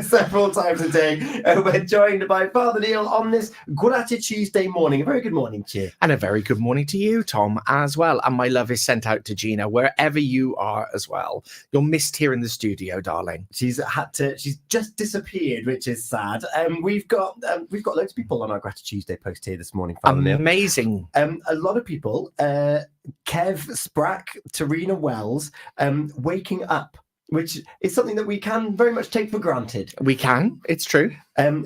several times a day. We're joined by Father Neil on this Grati-Tuesday morning. A very good morning to you. And a very good morning to you, Tom, as well. And my love is sent out to Gina, wherever you are as well. You're missed here in the studio, darling. She's just disappeared, which is sad. We've got loads of people on our Grati-Tuesday post here this morning, Father Neil. Amazing. A lot of people, Kev Sprack, Tarina Wells, waking up, which is something that we can very much take for granted. We can, it's true.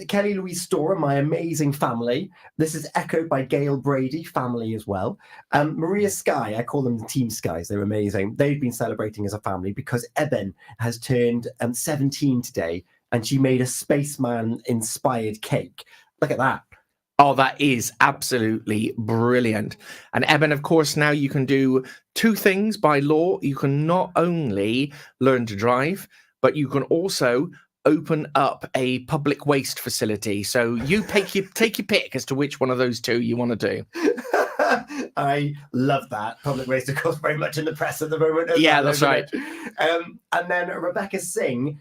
Kelly Louise Storer, my amazing family. This is echoed by Gail Brady, family as well. Maria Sky, I call them the Team Skies, they're amazing. They've been celebrating as a family because Eben has turned 17 today, and she made a spaceman-inspired cake. Look at that. Oh, that is absolutely brilliant. And Eben, of course, now you can do two things by law. You can not only learn to drive, but you can also open up a public waste facility. So you take your pick as to which one of those two you want to do. I love that. Public waste, of course, very much in the press at the moment. That's right. And then Rebecca Singh,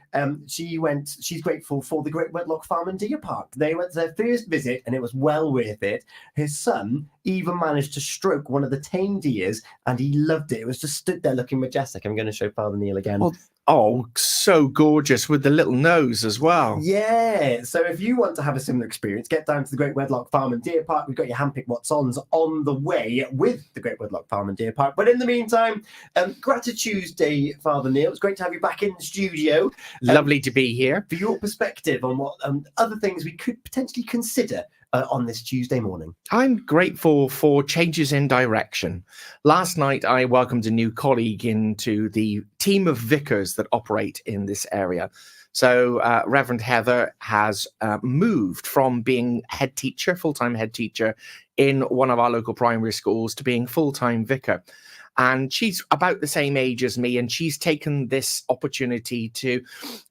she's grateful for the Great Wedlock Farm and Deer Park. They went to their first visit and it was well worth it. His son even managed to stroke one of the tame deers and he loved it. It was just stood there looking majestic. I'm going to show Father Neil again. Well, oh, so gorgeous with the little nose as well. Yeah. So if you want to have a similar experience, get down to the Great Wedlock Farm and Deer Park. We've got your handpicked what's-ons on the way with the Great Wedlock Farm and Deer Park. But in the meantime, Grati-Tuesday, Father Neil. It's great to have you back in the studio. Lovely to be here. For your perspective on what other things we could potentially consider on this Tuesday morning. I'm grateful for changes in direction. Last night, I welcomed a new colleague into the team of vicars that operate in this area. So Reverend Heather has moved from being head teacher, full-time head teacher in one of our local primary schools to being full-time vicar. And she's about the same age as me, and she's taken this opportunity to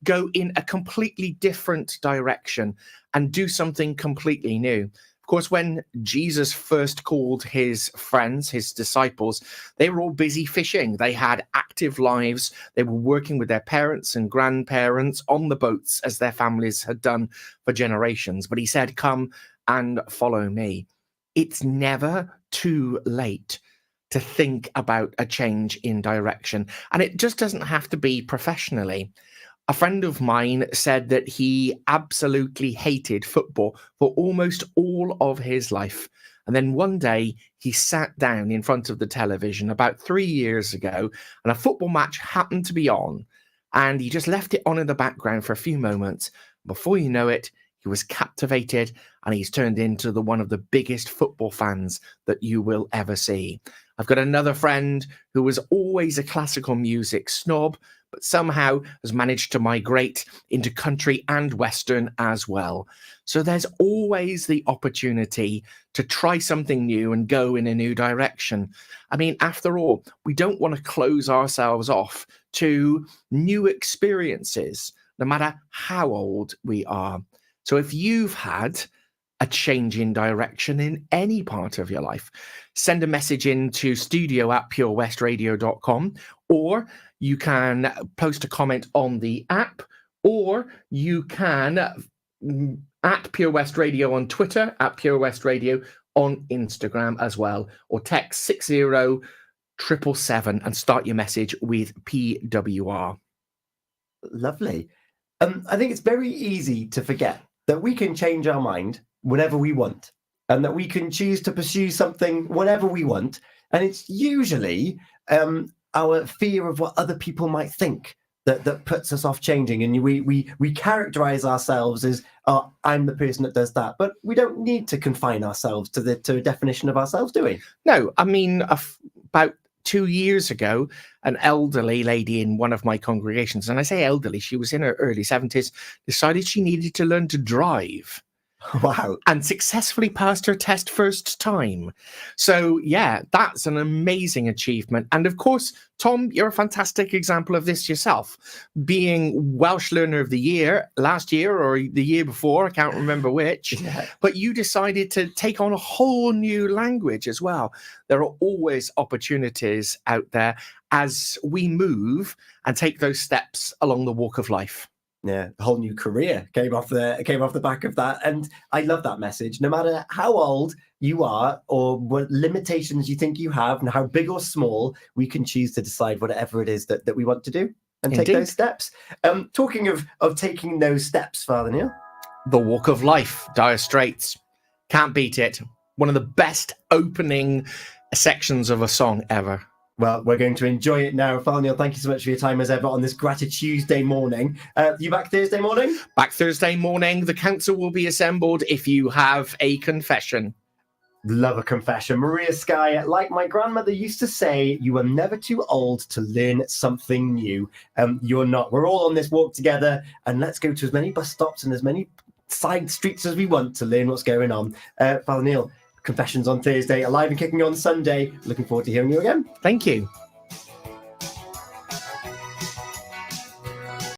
go in a completely different direction and do something completely new. Of course, when Jesus first called his friends, his disciples, they were all busy fishing. They had active lives. They were working with their parents and grandparents on the boats as their families had done for generations. But he said, "Come and follow me." It's never too late to think about a change in direction. And it just doesn't have to be professionally. A friend of mine said that he absolutely hated football for almost all of his life. And then one day he sat down in front of the television about 3 years ago, and a football match happened to be on. And he just left it on in the background for a few moments. Before you know it, he was captivated, and he's turned into one of the biggest football fans that you will ever see. I've got another friend who was always a classical music snob, but somehow has managed to migrate into country and Western as well. So there's always the opportunity to try something new and go in a new direction. I mean, after all, we don't want to close ourselves off to new experiences, no matter how old we are. So if you've had a change in direction in any part of your life, send a message into studio@purewestradio.com, or you can post a comment on the app, or you can at Pure West Radio on Twitter, at Pure West Radio on Instagram as well, or text 60777 and start your message with PWR. Lovely. I think it's very easy to forget that we can change our mind whenever we want, and that we can choose to pursue something whenever we want. And it's usually our fear of what other people might think that puts us off changing. And we characterize ourselves as, oh, I'm the person that does that. But we don't need to confine ourselves to a definition of ourselves, do we? No, I mean, about 2 years ago, an elderly lady in one of my congregations, and I say elderly, she was in her early 70s, decided she needed to learn to drive. Wow. And successfully passed her test first time. So, yeah, that's an amazing achievement. And of course, Tom, you're a fantastic example of this yourself. Being Welsh Learner of the Year last year or the year before, I can't remember which, but you decided to take on a whole new language as well. There are always opportunities out there as we move and take those steps along the walk of life. Yeah, a whole new career came off the back of that, and I love that message. No matter how old you are or what limitations you think you have, and how big or small, we can choose to decide whatever it is that we want to do and take Indeed. those steps. Talking of taking those steps, Father Neil, The Walk of Life, Dire Straits. Can't beat it. One of the best opening sections of a song ever. well, we're going to enjoy it now. Father Neil, thank you so much for your time as ever on this Grati-Tuesday morning. You back Thursday morning? Back Thursday morning. The council will be assembled if you have a confession. Love a confession. Maria Sky, like my grandmother used to say, you are never too old to learn something new. You're not. We're all on this walk together, and let's go to as many bus stops and as many side streets as we want to learn what's going on. Father Neil, confessions on Thursday, alive and kicking on Sunday. Looking forward to hearing you again. Thank you.